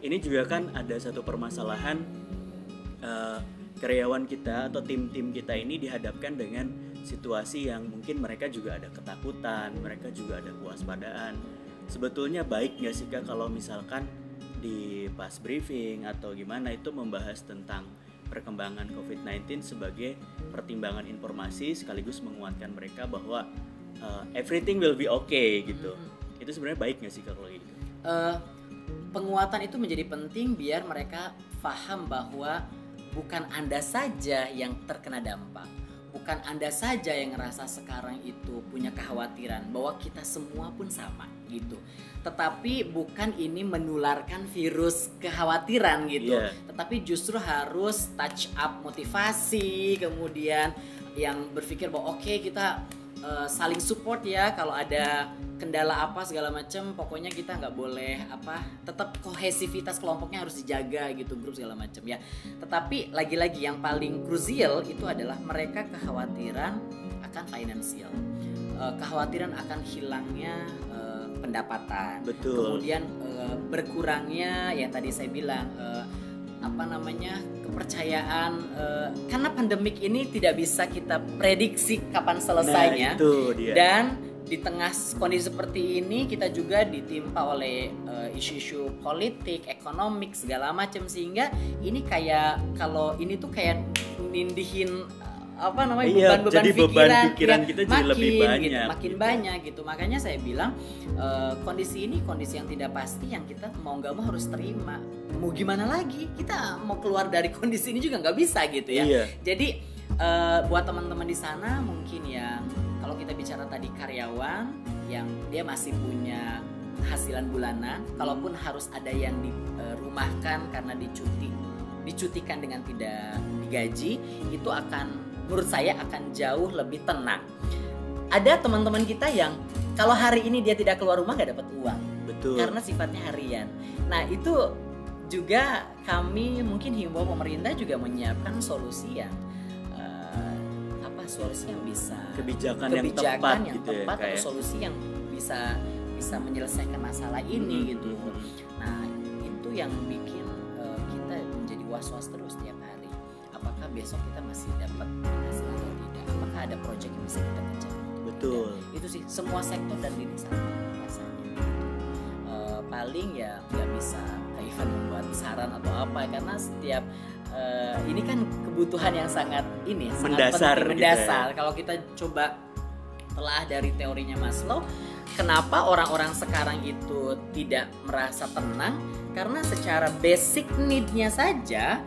ini juga kan ada satu permasalahan, karyawan kita atau tim-tim kita ini dihadapkan dengan situasi yang mungkin mereka juga ada ketakutan, mereka juga ada kewaspadaan. Sebetulnya baik nggak sih Kak kalau misalkan di pas briefing atau gimana itu membahas tentang perkembangan COVID-19 sebagai pertimbangan informasi sekaligus menguatkan mereka bahwa everything will be okay gitu. Itu sebenarnya baik nggak sih Kak kalau gitu? Penguatan itu menjadi penting biar mereka paham bahwa bukan Anda saja yang terkena dampak, bukan Anda saja yang ngerasa sekarang itu punya kekhawatiran, bahwa kita semua pun sama gitu. Tetapi bukan ini menularkan virus kekhawatiran gitu, tetapi justru harus touch up motivasi, kemudian yang berpikir bahwa oke, kita saling support ya, kalau ada kendala apa segala macam, pokoknya kita nggak boleh tetap kohesivitas kelompoknya harus dijaga gitu, grup segala macam ya. Tetapi lagi-lagi yang paling krusial itu adalah mereka kekhawatiran akan finansial, kekhawatiran akan hilangnya pendapatan. Betul. Kemudian berkurangnya yang tadi saya bilang kepercayaan, karena pandemik ini tidak bisa kita prediksi kapan selesainya. Nah, itu dia. Dan di tengah kondisi seperti ini kita juga ditimpa oleh isu-isu politik, ekonomik segala macam, sehingga ini kayak, kalau ini tuh kayak nindihin beban-beban pikiran kita jadi lebih banyak gitu, makin banyak gitu. Makanya saya bilang kondisi ini kondisi yang tidak pasti, yang kita mau nggak mau harus terima. Mau gimana lagi, kita mau keluar dari kondisi ini juga nggak bisa gitu ya. Jadi buat teman-teman di sana mungkin yang kalau kita bicara tadi karyawan yang dia masih punya penghasilan bulanan, kalaupun harus ada yang dirumahkan karena dicutikan dengan tidak digaji, itu akan, menurut saya akan jauh lebih tenang. Ada teman-teman kita yang kalau hari ini dia tidak keluar rumah nggak dapat uang. Betul. Karena sifatnya harian. Nah itu juga kami mungkin himbau pemerintah juga menyiapkan solusi yang solusi yang bisa, kebijakan yang tepat gitu ya, atau solusi yang bisa menyelesaikan masalah ini gitu. Nah itu yang bikin kita menjadi was-was terus tiap hari. Apakah besok kita masih dapat penghasilan atau tidak? Apakah ada proyek yang bisa kita kejar? Betul. Dan itu sih semua sektor dan diri sama rasanya. Paling ya nggak bisa kayak Ivan membuat saran atau apa, karena setiap ini kan kebutuhan yang sangat mendasar, penting, mendasar. Gitu ya. Kalau kita coba telah dari teorinya Maslow, kenapa orang-orang sekarang itu tidak merasa tenang? Karena secara basic need-nya saja,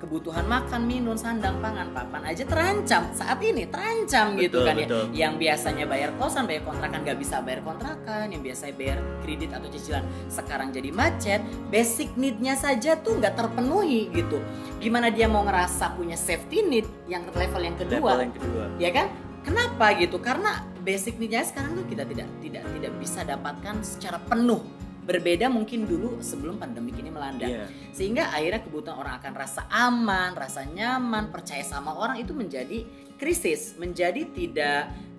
kebutuhan makan, minum, sandang, pangan, papan aja terancam saat ini, terancam gitu kan ya. Yang biasanya bayar kosan, bayar kontrakan nggak bisa bayar kontrakan, yang biasanya bayar kredit atau cicilan sekarang jadi macet. Basic need-nya saja tuh nggak terpenuhi gitu. Gimana dia mau ngerasa punya safety need yang level yang kedua? Ya kan? Kenapa gitu? Karena basic need-nya sekarang tuh kita tidak bisa dapatkan secara penuh. Berbeda mungkin dulu sebelum pandemi ini melanda. Sehingga akhirnya kebutuhan orang akan rasa aman, rasa nyaman, percaya sama orang itu menjadi krisis, menjadi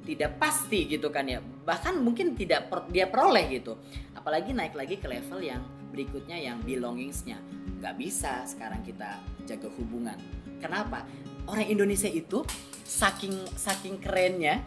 tidak pasti gitu kan ya. Bahkan mungkin tidak dia peroleh gitu. Apalagi naik lagi ke level yang berikutnya, yang belongingsnya. Gak bisa sekarang kita jaga hubungan. Kenapa? Orang Indonesia itu saking kerennya.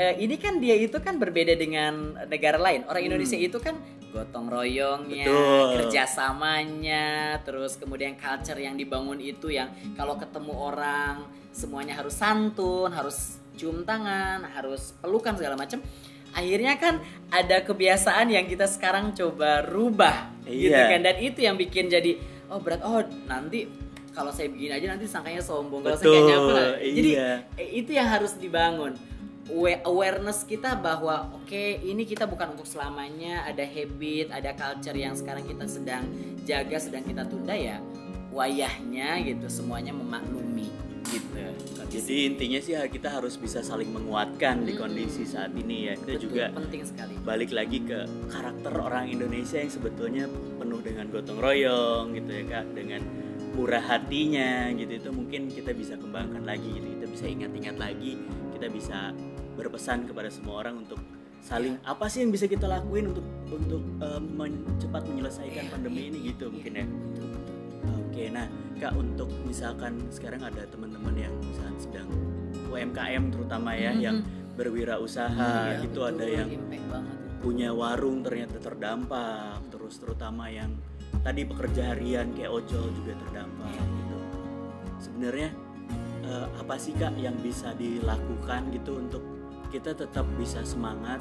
Ini kan dia itu kan berbeda dengan negara lain. Orang Indonesia itu kan gotong royongnya, kerjasamanya, terus kemudian culture yang dibangun itu yang kalau ketemu orang semuanya harus santun, harus cium tangan, harus pelukan segala macam. Akhirnya kan ada kebiasaan yang kita sekarang coba rubah, gitu kan, dan itu yang bikin jadi nanti kalau saya begini aja nanti sangkanya sombong, kalau saya kayak nyapa. Jadi itu yang harus dibangun. Awareness kita bahwa ini kita bukan untuk selamanya, ada habit, ada culture yang sekarang kita sedang jaga, sedang kita tunda ya, wayahnya gitu semuanya memaklumi gitu. Jadi intinya sih kita harus bisa saling menguatkan di kondisi saat ini ya. Itu juga penting sekali. Balik lagi ke karakter orang Indonesia yang sebetulnya penuh dengan gotong royong gitu ya Kak, dengan murah hatinya gitu. Itu mungkin kita bisa kembangkan lagi gitu, kita bisa ingat-ingat lagi, kita bisa berpesan kepada semua orang untuk saling apa sih yang bisa kita lakuin untuk cepat menyelesaikan pandemi ini gitu mungkin ya. Oke, nah Kak, untuk misalkan sekarang ada teman-teman yang misalkan sedang UMKM terutama ya, yang berwirausaha gitu, ada yang punya warung ternyata terdampak, terus terutama yang tadi pekerja harian kayak ojol juga terdampak gitu. Sebenarnya apa sih Kak yang bisa dilakukan gitu untuk kita tetap bisa semangat,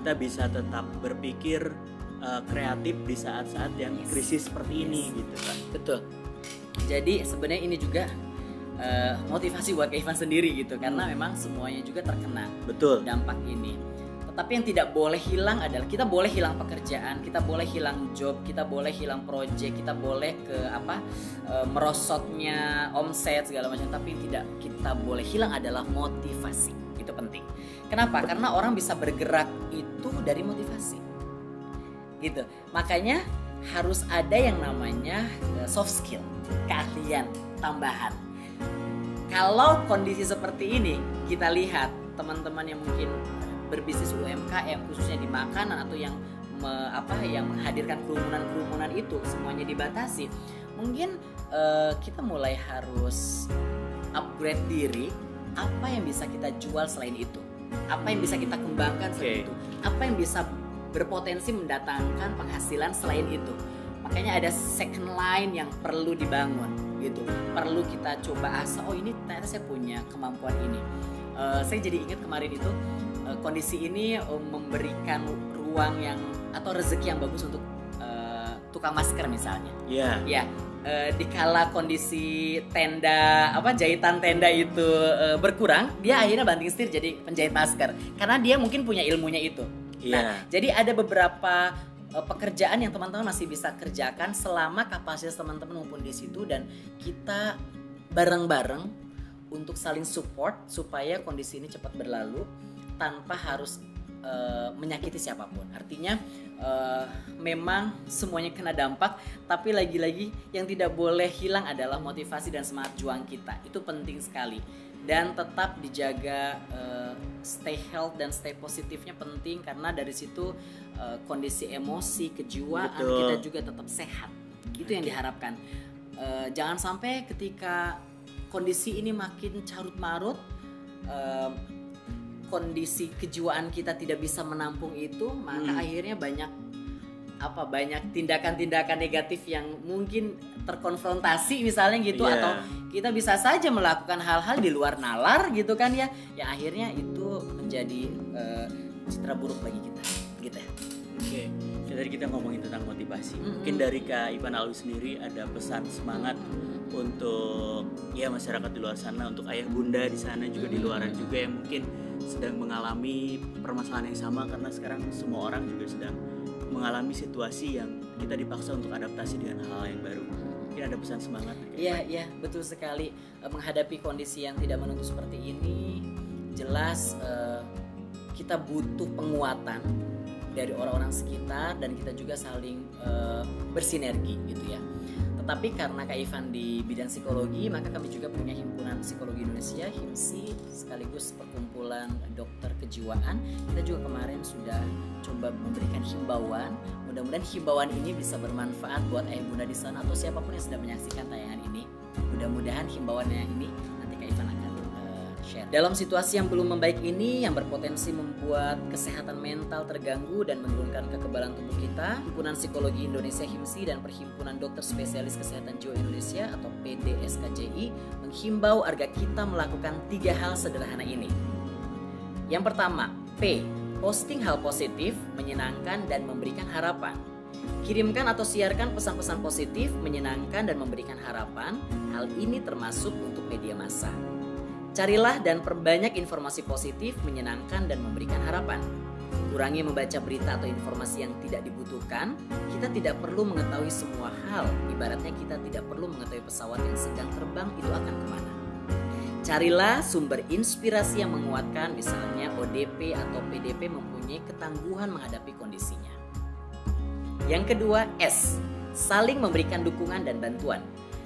kita bisa tetap berpikir kreatif di saat-saat yang krisis seperti ini gitu Kak? Betul. Jadi sebenarnya ini juga motivasi buat Ivan sendiri gitu, karena memang semuanya juga terkena dampak ini. Tetapi yang tidak boleh hilang adalah kita boleh hilang pekerjaan, kita boleh hilang job, kita boleh hilang project, kita boleh merosotnya omset segala macam, tapi tidak kita boleh hilang adalah motivasi. Itu penting. Kenapa? Karena orang bisa bergerak itu dari motivasi. Gitu. Makanya harus ada yang namanya soft skill, keahlian tambahan. Kalau kondisi seperti ini kita lihat teman-teman yang mungkin berbisnis UMKM khususnya di makanan atau yang yang menghadirkan kerumunan itu semuanya dibatasi. Mungkin kita mulai harus upgrade diri, apa yang bisa kita jual selain itu? Apa yang bisa kita kembangkan selain itu? Apa yang bisa berpotensi mendatangkan penghasilan selain itu? Makanya ada second line yang perlu dibangun gitu. Perlu kita coba asah, oh ini ternyata saya punya kemampuan ini. Saya jadi ingat kemarin itu kondisi ini memberikan ruang yang atau rezeki yang bagus untuk tukang masker misalnya. Ya, dikala kondisi tenda jahitan tenda itu berkurang, dia akhirnya banting setir jadi penjahit masker karena dia mungkin punya ilmunya itu. Nah, jadi ada beberapa pekerjaan yang teman-teman masih bisa kerjakan selama kapasitas teman-teman mumpuni di situ, dan kita bareng-bareng untuk saling support supaya kondisi ini cepat berlalu tanpa harus menyakiti siapapun. Artinya memang semuanya kena dampak, tapi lagi-lagi yang tidak boleh hilang adalah motivasi dan semangat juang kita. Itu penting sekali. Dan tetap dijaga stay health dan stay positifnya penting, karena dari situ kondisi emosi, kejiwaan kita juga tetap sehat. Itu yang diharapkan. Jangan sampai ketika kondisi ini makin carut marut, kondisi kejiwaan kita tidak bisa menampung itu, maka akhirnya banyak tindakan-tindakan negatif yang mungkin terkonfrontasi misalnya gitu, atau kita bisa saja melakukan hal-hal di luar nalar gitu kan ya, yang akhirnya itu menjadi citra buruk bagi kita gitu ya. Oke, tadi kita ngomongin tentang motivasi. Mungkin dari Kak Ivan Alwi sendiri ada pesan semangat untuk ya masyarakat di luar sana, untuk ayah bunda di sana juga di luaran juga yang mungkin sedang mengalami permasalahan yang sama, karena sekarang semua orang juga sedang mengalami situasi yang kita dipaksa untuk adaptasi dengan hal-hal yang baru. Mungkin ada pesan semangat? Iya, betul sekali. Menghadapi kondisi yang tidak menentu seperti ini, jelas kita butuh penguatan dari orang-orang sekitar, dan kita juga saling bersinergi gitu ya. Tetapi karena Kak Ivan di bidang psikologi, maka kami juga punya Himpunan Psikologi Indonesia, HIMSI, sekaligus perkumpulan dokter kejiwaan. Kita juga kemarin sudah coba memberikan himbauan. Mudah-mudahan himbauan ini bisa bermanfaat buat ayah bunda di sana atau siapapun yang sedang menyaksikan tayangan ini. Mudah-mudahan himbauannya ini nanti Kak Ivan akan share. Dalam situasi yang belum membaik ini, yang berpotensi membuat kesehatan mental terganggu dan menurunkan kekebalan tubuh kita, Himpunan Psikologi Indonesia HIMSI dan Perhimpunan Dokter Spesialis Kesehatan Jiwa Indonesia atau PDSKJI menghimbau agar kita melakukan 3 hal sederhana ini. Yang pertama, P. Posting hal positif, menyenangkan dan memberikan harapan. Kirimkan atau siarkan pesan-pesan positif, menyenangkan dan memberikan harapan. Hal ini termasuk untuk media massa. Carilah dan perbanyak informasi positif, menyenangkan dan memberikan harapan. Kurangi membaca berita atau informasi yang tidak dibutuhkan. Kita tidak perlu mengetahui semua hal. Ibaratnya kita tidak perlu mengetahui pesawat yang sedang terbang itu akan kemana. Carilah sumber inspirasi yang menguatkan, misalnya ODP atau PDP mempunyai ketangguhan menghadapi kondisinya. Yang kedua, S. Saling memberikan dukungan dan bantuan.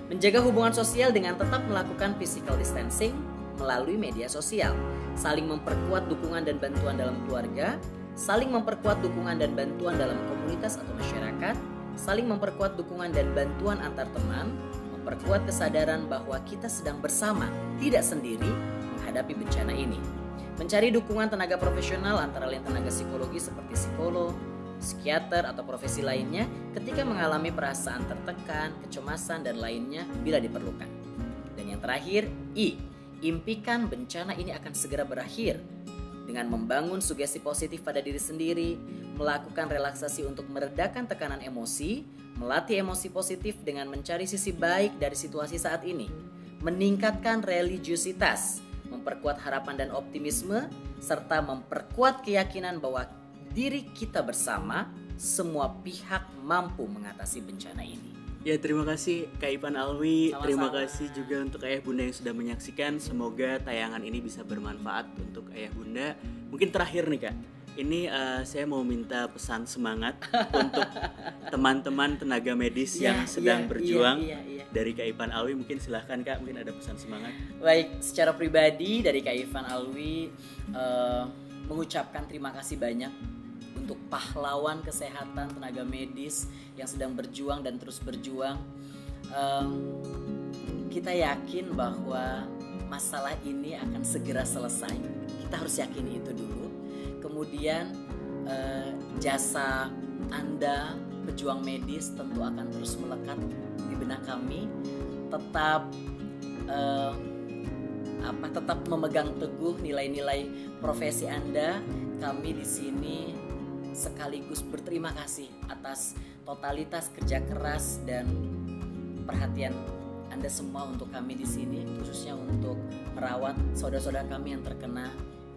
Menjaga hubungan sosial dengan tetap melakukan physical distancing melalui media sosial. Saling memperkuat dukungan dan bantuan dalam keluarga. saling memperkuat dukungan dan bantuan dalam komunitas atau masyarakat, saling memperkuat dukungan dan bantuan antar teman, memperkuat kesadaran bahwa kita sedang bersama, tidak sendiri menghadapi bencana ini. Mencari dukungan tenaga profesional antara lain tenaga psikologi seperti psikolog, psikiater atau profesi lainnya ketika mengalami perasaan tertekan, kecemasan dan lainnya bila diperlukan. Dan yang terakhir, impikan bencana ini akan segera berakhir dengan membangun sugesti positif pada diri sendiri, melakukan relaksasi untuk meredakan tekanan emosi, melatih emosi positif dengan mencari sisi baik dari situasi saat ini, meningkatkan religiusitas, memperkuat harapan dan optimisme, serta memperkuat keyakinan bahwa diri kita bersama, semua pihak mampu mengatasi bencana ini. Ya, terima kasih Kak Ipan Alwi. Sama-sama. Terima kasih juga untuk Ayah Bunda yang sudah menyaksikan. Semoga tayangan ini bisa bermanfaat untuk Ayah Bunda. Mungkin terakhir nih Kak, ini saya mau minta pesan semangat untuk teman-teman tenaga medis yang sedang berjuang. Dari Kak Ipan Alwi, mungkin silahkan Kak, mungkin ada pesan semangat. Baik, secara pribadi dari Kak Ipan Alwi mengucapkan terima kasih banyak untuk pahlawan kesehatan tenaga medis yang sedang berjuang dan terus berjuang. Kita yakin bahwa masalah ini akan segera selesai. Kita harus yakini itu dulu. Kemudian jasa Anda pejuang medis tentu akan terus melekat di benak kami. Tetap memegang teguh nilai-nilai profesi Anda. Kami di sini sekaligus berterima kasih atas totalitas kerja keras dan perhatian Anda semua untuk kami di sini, khususnya untuk merawat saudara-saudara kami yang terkena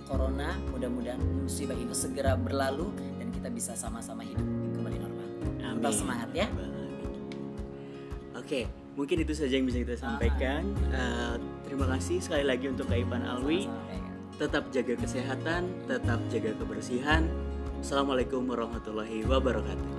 corona. Mudah-mudahan musibah itu segera berlalu dan kita bisa sama-sama hidup kembali normal. Tetap semangat ya. Oke, mungkin itu saja yang bisa kita sampaikan. Terima kasih sekali lagi untuk Kak Ipan Alwi. Tetap jaga kesehatan, tetap jaga kebersihan. Assalamualaikum warahmatullahi wabarakatuh.